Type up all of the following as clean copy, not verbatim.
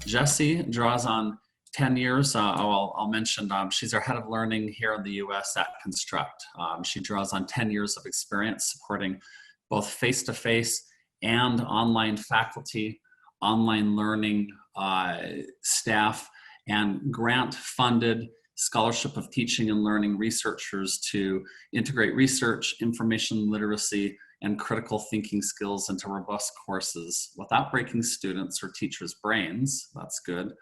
Jessy draws on 10 years. I'll mention she's our head of learning here in the US at Construct. She draws on 10 years of experience supporting both face-to-face and online faculty, online learning staff, and grant-funded scholarship of teaching and learning researchers to integrate research, information literacy, and critical thinking skills into robust courses without breaking students' or teachers' brains. That's good.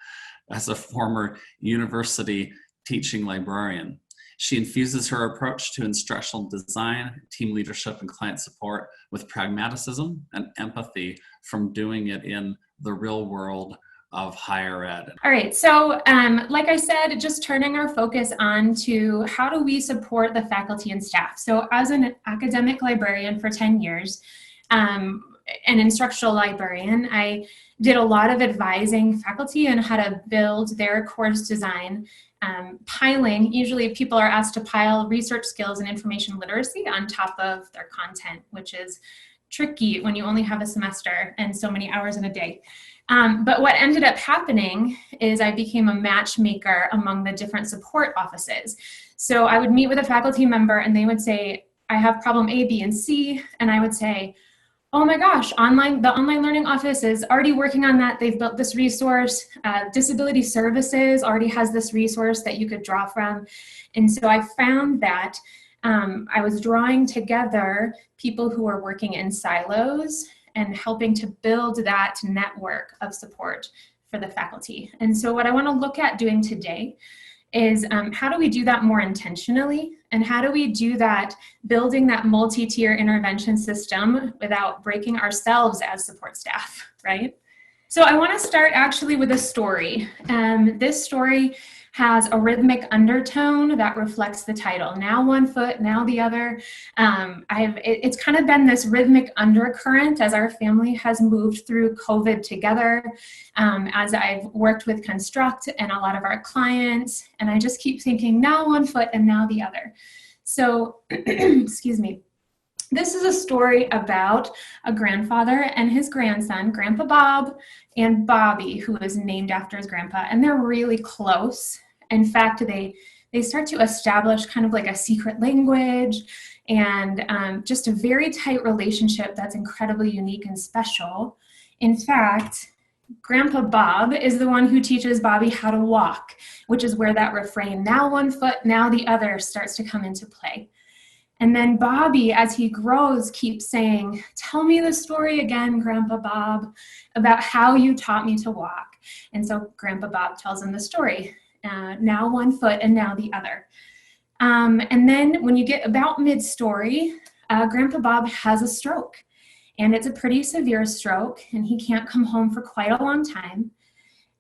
As a former university teaching librarian, she infuses her approach to instructional design, team leadership, and client support with pragmatism and empathy from doing it in the real world of higher ed. All right, so like I said, just turning our focus on to how do we support the faculty and staff. So as an academic librarian for 10 years, an instructional librarian, I did a lot of advising faculty on how to build their course design, piling. Usually people are asked to pile research skills and information literacy on top of their content, which is tricky when you only have a semester and so many hours in a day. But what ended up happening is I became a matchmaker among the different support offices. So I would meet with a faculty member and they would say, I have problem A, B, and C. And I would say, oh my gosh, the online learning office is already working on that. They've built this resource. Disability Services already has this resource that you could draw from. And so I found that I was drawing together people who are working in silos and helping to build that network of support for the faculty. And so what I want to look at doing today is how do we do that more intentionally? And how do we do that building that multi-tier intervention system without breaking ourselves as support staff, right? So I want to start actually with a story. This story has a rhythmic undertone that reflects the title. Now one foot, now the other. It's kind of been this rhythmic undercurrent as our family has moved through COVID together, as I've worked with Construct and a lot of our clients, and I just keep thinking now one foot and now the other. So, excuse me. This is a story about a grandfather and his grandson, Grandpa Bob and Bobby, who is named after his grandpa, and they're really close. In fact, they start to establish kind of like a secret language and just a very tight relationship that's incredibly unique and special. In fact, Grandpa Bob is the one who teaches Bobby how to walk, which is where that refrain, now one foot, now the other, starts to come into play. And then Bobby, as he grows, keeps saying, tell me the story again, Grandpa Bob, about how you taught me to walk. And so Grandpa Bob tells him the story, now one foot and now the other. And then when you get about mid-story, Grandpa Bob has a stroke. And it's a pretty severe stroke, and he can't come home for quite a long time.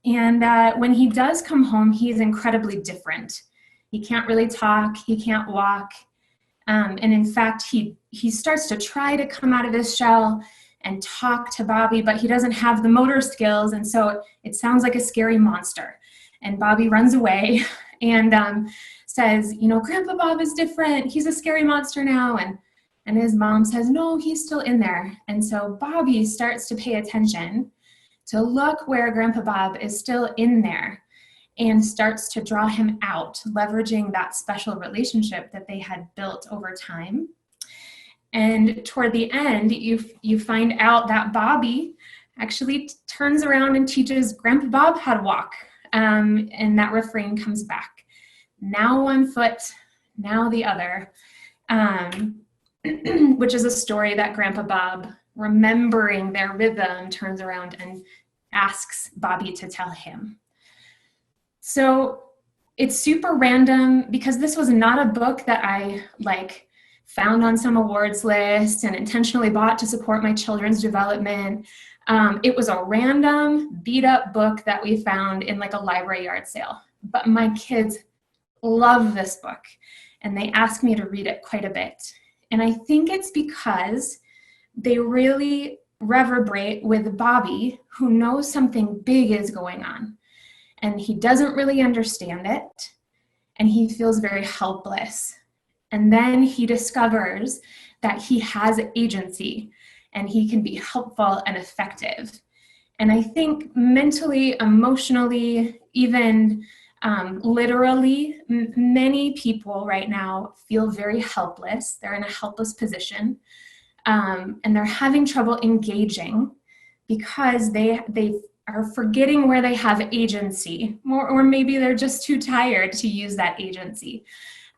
And when he does come home, he's incredibly different. He can't really talk, he can't walk. And in fact, he starts to try to come out of his shell and talk to Bobby, but he doesn't have the motor skills, and so it sounds like a scary monster. And Bobby runs away and says, you know, Grandpa Bob is different, he's a scary monster now. And his mom says, no, he's still in there. And so Bobby starts to pay attention to look where Grandpa Bob is still in there and starts to draw him out, leveraging that special relationship that they had built over time. And toward the end, you find out that Bobby actually turns around and teaches Grandpa Bob how to walk. And that refrain comes back. Now one foot, now the other. Which is a story that Grandpa Bob, remembering their rhythm, turns around and asks Bobby to tell him. So it's super random because this was not a book that I found on some awards list and intentionally bought to support my children's development. It was a random beat up book that we found in a library yard sale. But my kids love this book and they ask me to read it quite a bit. And I think it's because they really reverberate with Bobby, who knows something big is going on. And he doesn't really understand it. And he feels very helpless. And then he discovers that he has agency and he can be helpful and effective. And I think mentally, emotionally, even literally, many people right now feel very helpless. They're in a helpless position, and they're having trouble engaging because they are forgetting where they have agency, or maybe they're just too tired to use that agency.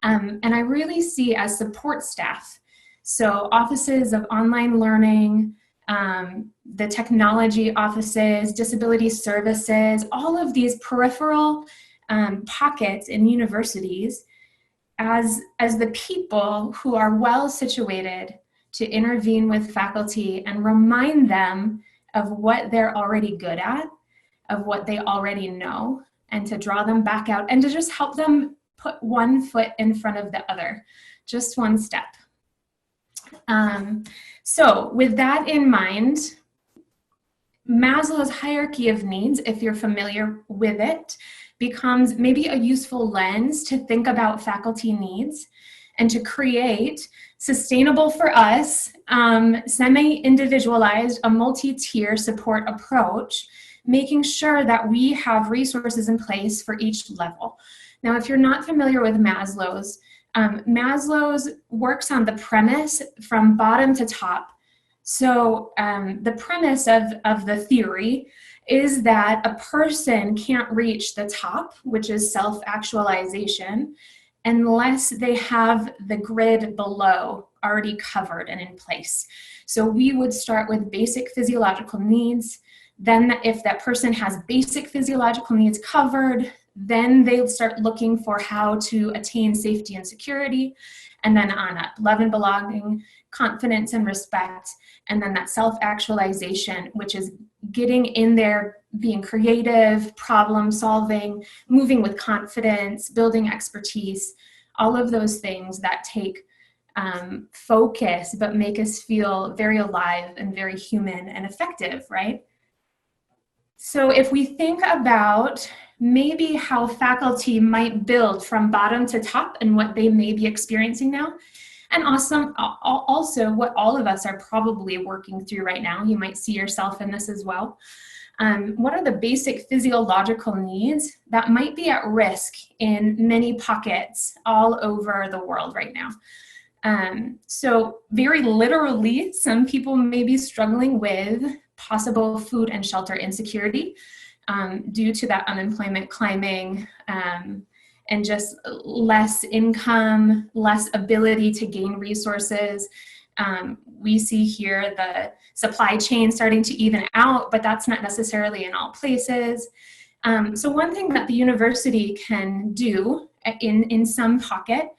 And I really see as support staff, so offices of online learning, the technology offices, disability services, all of these peripheral pockets in universities as the people who are well situated to intervene with faculty and remind them of what they're already good at, of what they already know, and to draw them back out and to just help them put one foot in front of the other, just one step. So with that in mind, Maslow's hierarchy of needs, if you're familiar with it, becomes maybe a useful lens to think about faculty needs and to create sustainable for us, semi-individualized, a multi-tier support approach, making sure that we have resources in place for each level. Now, if you're not familiar with Maslow's, Maslow's works on the premise from bottom to top. So the premise of the theory is that a person can't reach the top, which is self-actualization, unless they have the grid below already covered and in place. So we would start with basic physiological needs. Then if that person has basic physiological needs covered, then they'll start looking for how to attain safety and security, and then on up, love and belonging, confidence and respect, and then that self-actualization, which is getting in there, being creative, problem solving, moving with confidence, building expertise, all of those things that take focus but make us feel very alive and very human and effective, right? So if we think about maybe how faculty might build from bottom to top and what they may be experiencing now, and also what all of us are probably working through right now, you might see yourself in this as well. What are the basic physiological needs that might be at risk in many pockets all over the world right now? So very literally, some people may be struggling with possible food and shelter insecurity due to that unemployment climbing and just less income, less ability to gain resources. We see here the supply chain starting to even out, but that's not necessarily in all places. So one thing that the university can do in some pocket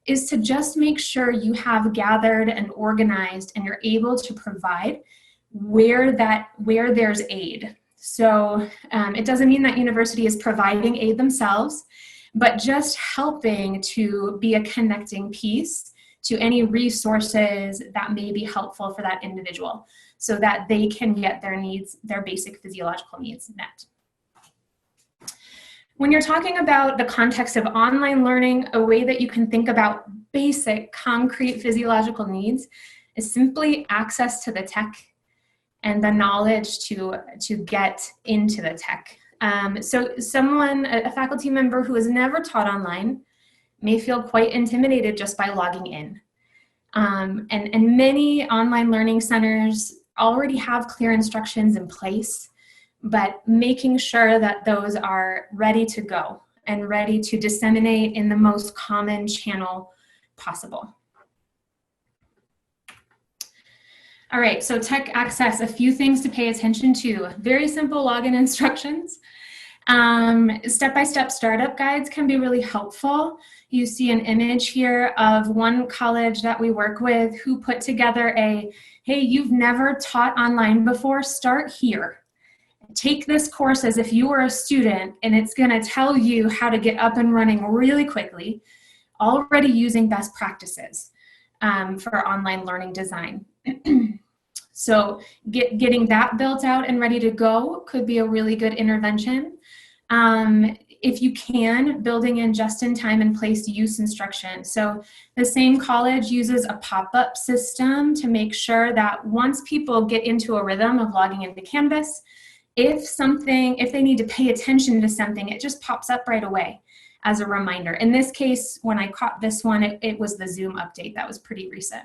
is to just make sure you have gathered and organized and you're able to provide where there's aid. So it doesn't mean that university is providing aid themselves, but just helping to be a connecting piece to any resources that may be helpful for that individual so that they can get their needs, their basic physiological needs met. When you're talking about the context of online learning, a way that you can think about basic, concrete physiological needs is simply access to the tech and the knowledge to get into the tech. So a faculty member who has never taught online may feel quite intimidated just by logging in. And many online learning centers already have clear instructions in place, but making sure that those are ready to go and ready to disseminate in the most common channel possible. All right, so tech access, a few things to pay attention to. Very simple login instructions. Step-by-step startup guides can be really helpful. You see an image here of one college that we work with who put together hey, you've never taught online before, start here. Take this course as if you were a student, and it's gonna tell you how to get up and running really quickly, already using best practices for online learning design. So getting that built out and ready to go could be a really good intervention. If you can, building in just-in-time and place use instruction. So the same college uses a pop-up system to make sure that once people get into a rhythm of logging into Canvas, if they need to pay attention to something, it just pops up right away as a reminder. In this case, when I caught this one, it was the Zoom update. That was pretty recent.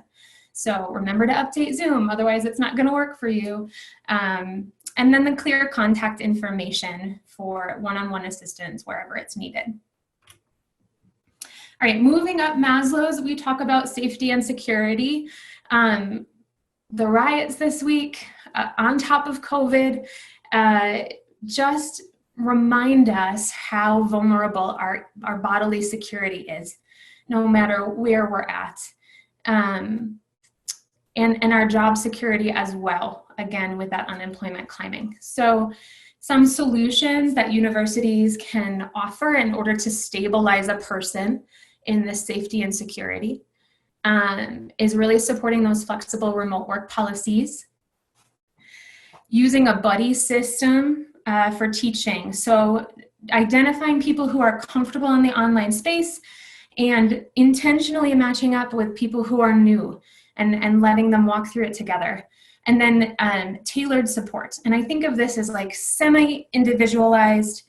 So remember to update Zoom, otherwise it's not gonna work for you. And then the clear contact information for one-on-one assistance wherever it's needed. All right, moving up Maslow's, we talk about safety and security. The riots this week, on top of COVID, just remind us how vulnerable our bodily security is, no matter where we're at. And our job security as well, again, with that unemployment climbing. So some solutions that universities can offer in order to stabilize a person in this safety and security is really supporting those flexible remote work policies, using a buddy system for teaching. So identifying people who are comfortable in the online space and intentionally matching up with people who are new and letting them walk through it together. And then tailored support. And I think of this as like semi-individualized,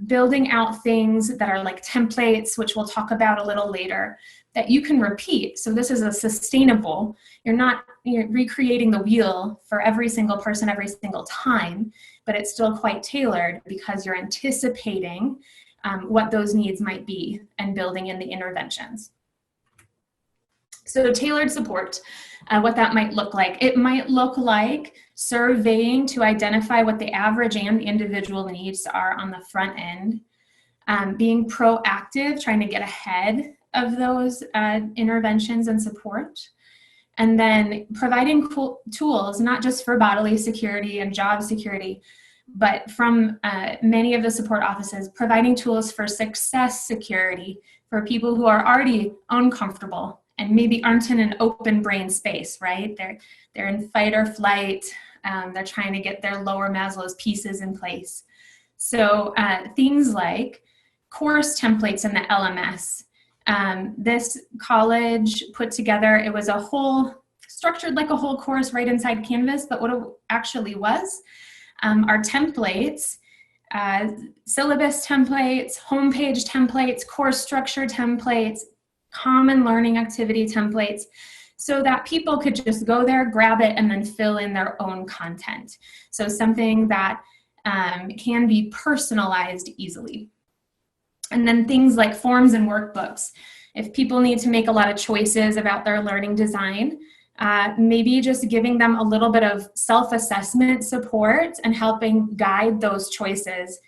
building out things that are like templates, which we'll talk about a little later, that you can repeat. So this is a sustainable, you're recreating the wheel for every single person every single time, but it's still quite tailored because you're anticipating what those needs might be and building in the interventions. So tailored support, what that might look like. It might look like surveying to identify what the average and the individual needs are on the front end, being proactive, trying to get ahead of those interventions and support, and then providing tools, not just for bodily security and job security, but from many of the support offices, providing tools for success security for people who are already uncomfortable and maybe aren't in an open brain space, right? They're in fight or flight. They're trying to get their lower Maslow's pieces in place. So things like course templates in the LMS. This college put together, it was structured like a whole course right inside Canvas, but what it actually was are templates, syllabus templates, homepage templates, course structure templates, common learning activity templates, so that people could just go there, grab it, and then fill in their own content. So something that can be personalized easily. And then things like forms and workbooks. If people need to make a lot of choices about their learning design, maybe just giving them a little bit of self-assessment support and helping guide those choices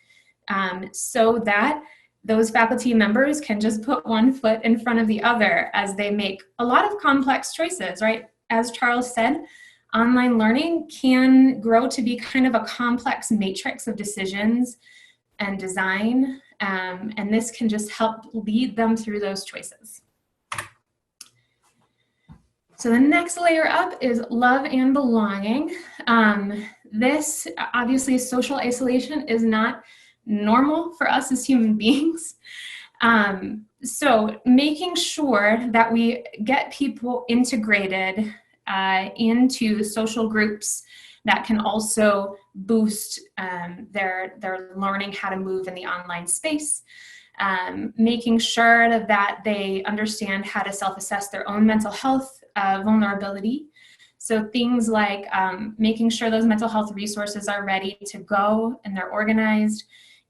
so that those faculty members can just put one foot in front of the other as they make a lot of complex choices, right? As Charles said, online learning can grow to be kind of a complex matrix of decisions and design, and this can just help lead them through those choices. So the next layer up is love and belonging. This, obviously, social isolation is not normal for us as human beings. So making sure that we get people integrated into social groups that can also boost their learning how to move in the online space. Making sure that they understand how to self-assess their own mental health vulnerability. So things like making sure those mental health resources are ready to go and they're organized.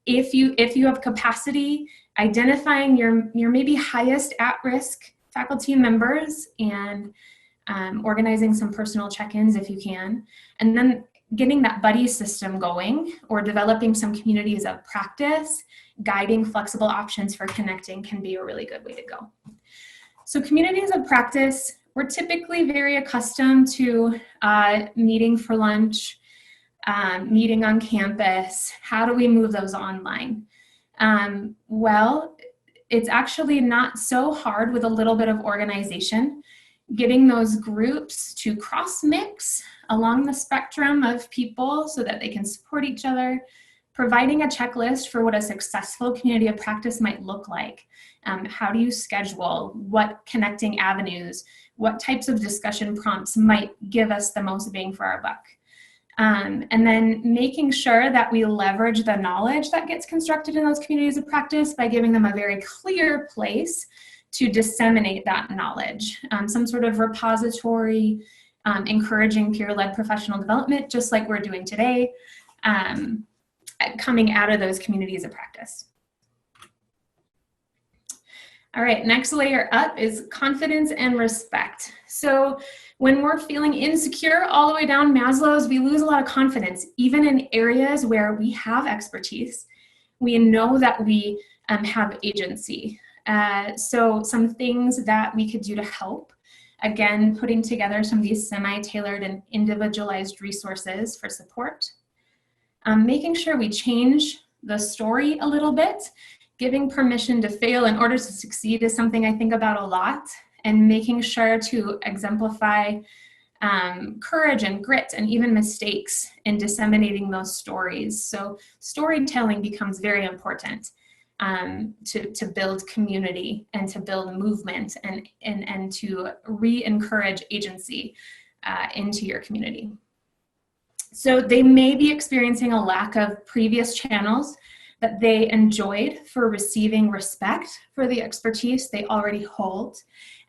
If you have capacity, identifying your maybe highest at-risk faculty members and organizing some personal check-ins if you can, and then getting that buddy system going or developing some communities of practice, guiding flexible options for connecting can be a really good way to go. So communities of practice, we're typically very accustomed to meeting for lunch, meeting on campus. How do we move those online? Well, it's actually not so hard with a little bit of organization. Getting those groups to cross-mix along the spectrum of people so that they can support each other, providing a checklist for what a successful community of practice might look like. How do you schedule? What connecting avenues? What types of discussion prompts might give us the most bang for our buck? And then making sure that we leverage the knowledge that gets constructed in those communities of practice by giving them a very clear place to disseminate that knowledge. Some sort of repository, encouraging peer-led professional development, just like we're doing today, coming out of those communities of practice. All right, next layer up is confidence and respect. So when we're feeling insecure all the way down Maslow's, we lose a lot of confidence, even in areas where we have expertise. We know that we have agency. So some things that we could do to help, again, putting together some of these semi-tailored and individualized resources for support. Making sure we change the story a little bit. Giving permission to fail in order to succeed is something I think about a lot, and making sure to exemplify courage and grit and even mistakes in disseminating those stories. So storytelling becomes very important to build community and to build movement and to re-encourage agency into your community. So they may be experiencing a lack of previous channels that they enjoyed for receiving respect for the expertise they already hold,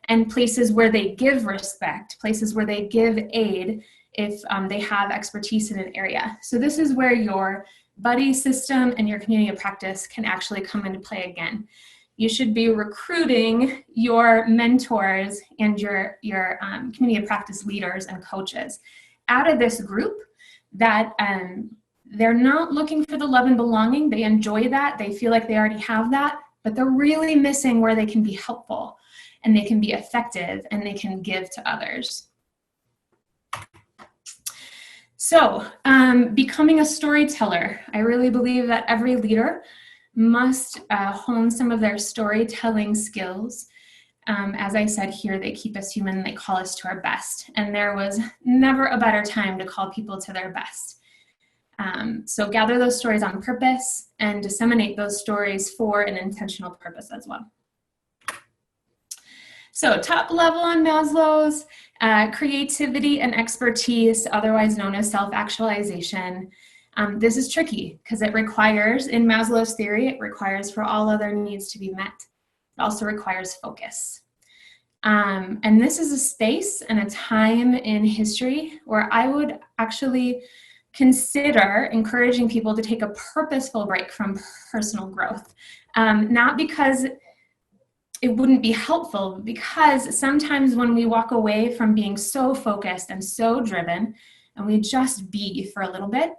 and places where they give respect, places where they give aid if they have expertise in an area. So this is where your buddy system and your community of practice can actually come into play again. You should be recruiting your mentors and your community of practice leaders and coaches out of this group that they're not looking for the love and belonging. They enjoy that. They feel like they already have that, but they're really missing where they can be helpful and they can be effective and they can give to others. So becoming a storyteller. I really believe that every leader must hone some of their storytelling skills. As I said here, they keep us human, they call us to our best. And there was never a better time to call people to their best. So gather those stories on purpose and disseminate those stories for an intentional purpose as well. So top level on Maslow's, creativity and expertise, otherwise known as self-actualization. This is tricky because it requires, in Maslow's theory, it requires for all other needs to be met. It also requires focus. And this is a space and a time in history where I would actually consider encouraging people to take a purposeful break from personal growth. Not because it wouldn't be helpful, but because sometimes when we walk away from being so focused and so driven, and we just be for a little bit,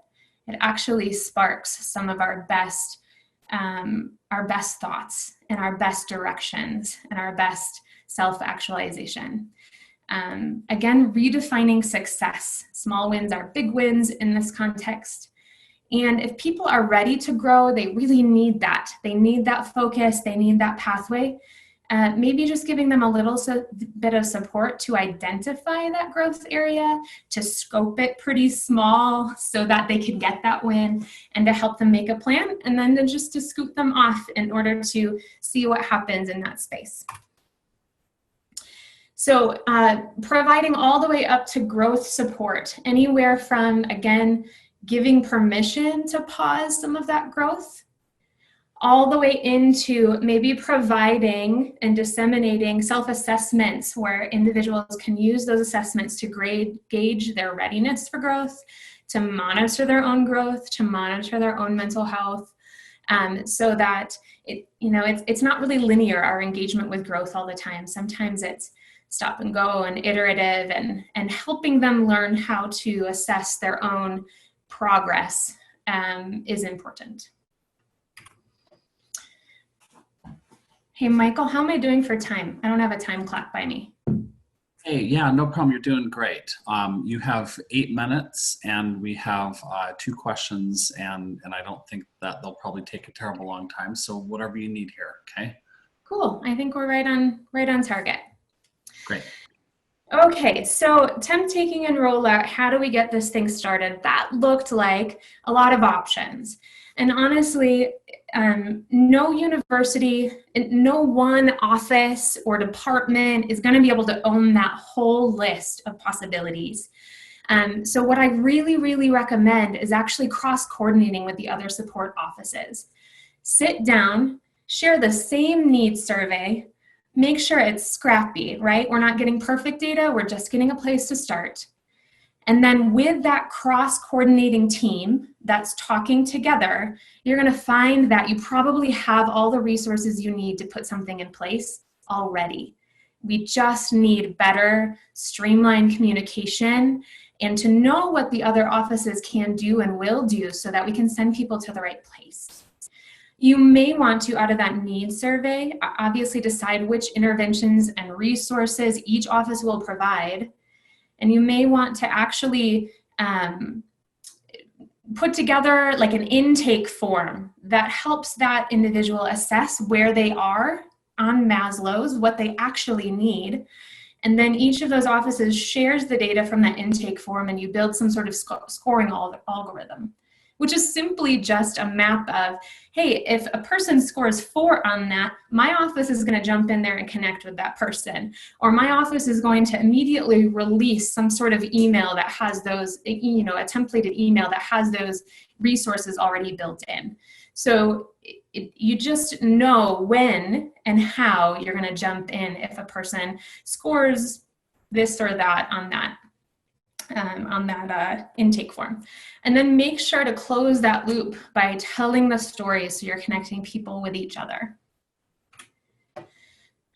it actually sparks some of our best thoughts and our best directions and our best self-actualization. Again, redefining success. Small wins are big wins in this context. And if people are ready to grow, they really need that. They need that focus. They need that pathway. Maybe just giving them a little bit of support to identify that growth area, to scope it pretty small so that they can get that win, and to help them make a plan, and then to scoot them off in order to see what happens in that space. So providing all the way up to growth support, anywhere from, again, giving permission to pause some of that growth, all the way into maybe providing and disseminating self-assessments where individuals can use those assessments to gauge their readiness for growth, to monitor their own growth, to monitor their own mental health, so that it's not really linear, our engagement with growth all the time. Sometimes it's stop and go and iterative, and helping them learn how to assess their own progress is important. Hey, Michael, how am I doing for time? I don't have a time clock by me. Hey, yeah, no problem. You're doing great. You have 8 minutes, and we have 2 questions, and I don't think that they'll probably take a terrible long time. So whatever you need here, okay? Cool. I think we're right on target. Great. Okay, so temp taking and rollout, how do we get this thing started? That looked like a lot of options. And honestly, no university, no one office or department is going to be able to own that whole list of possibilities. So what I really, really recommend is actually cross-coordinating with the other support offices. Sit down, share the same needs survey, make sure it's scrappy, right? We're not getting perfect data, we're just getting a place to start. And then with that cross-coordinating team that's talking together, you're gonna find that you probably have all the resources you need to put something in place already. We just need better, streamlined communication and to know what the other offices can do and will do so that we can send people to the right place. You may want to, out of that needs survey, obviously decide which interventions and resources each office will provide. And you may want to actually put together like an intake form that helps that individual assess where they are on Maslow's, what they actually need. And then each of those offices shares the data from that intake form and you build some sort of scoring algorithm, which is simply just a map of, hey, if a person scores 4 on that, my office is gonna jump in there and connect with that person. Or my office is going to immediately release some sort of email that has those, you know, a templated email that has those resources already built in. So you just know when and how you're gonna jump in if a person scores this or that on that intake form. And then make sure to close that loop by telling the story so you're connecting people with each other.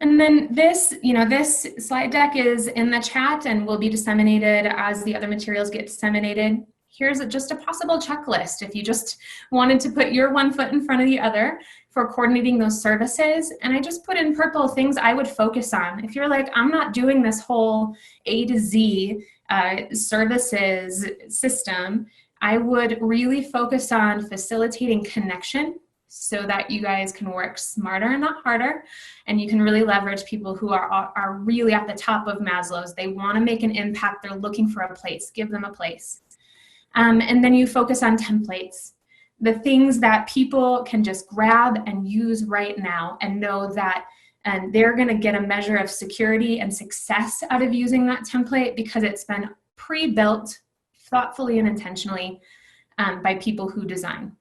And then this, you know, this slide deck is in the chat and will be disseminated as the other materials get disseminated. Here's just a possible checklist if you just wanted to put your one foot in front of the other for coordinating those services. And I just put in purple things I would focus on. If you're like, I'm not doing this whole A to Z services system, I would really focus on facilitating connection so that you guys can work smarter and not harder, and you can really leverage people who are really at the top of Maslow's. They want to make an impact, they're looking for a place, give them a place. And then you focus on templates, the things that people can just grab and use right now and know that they're going to get a measure of security and success out of using that template because it's been pre-built thoughtfully and intentionally by people who design.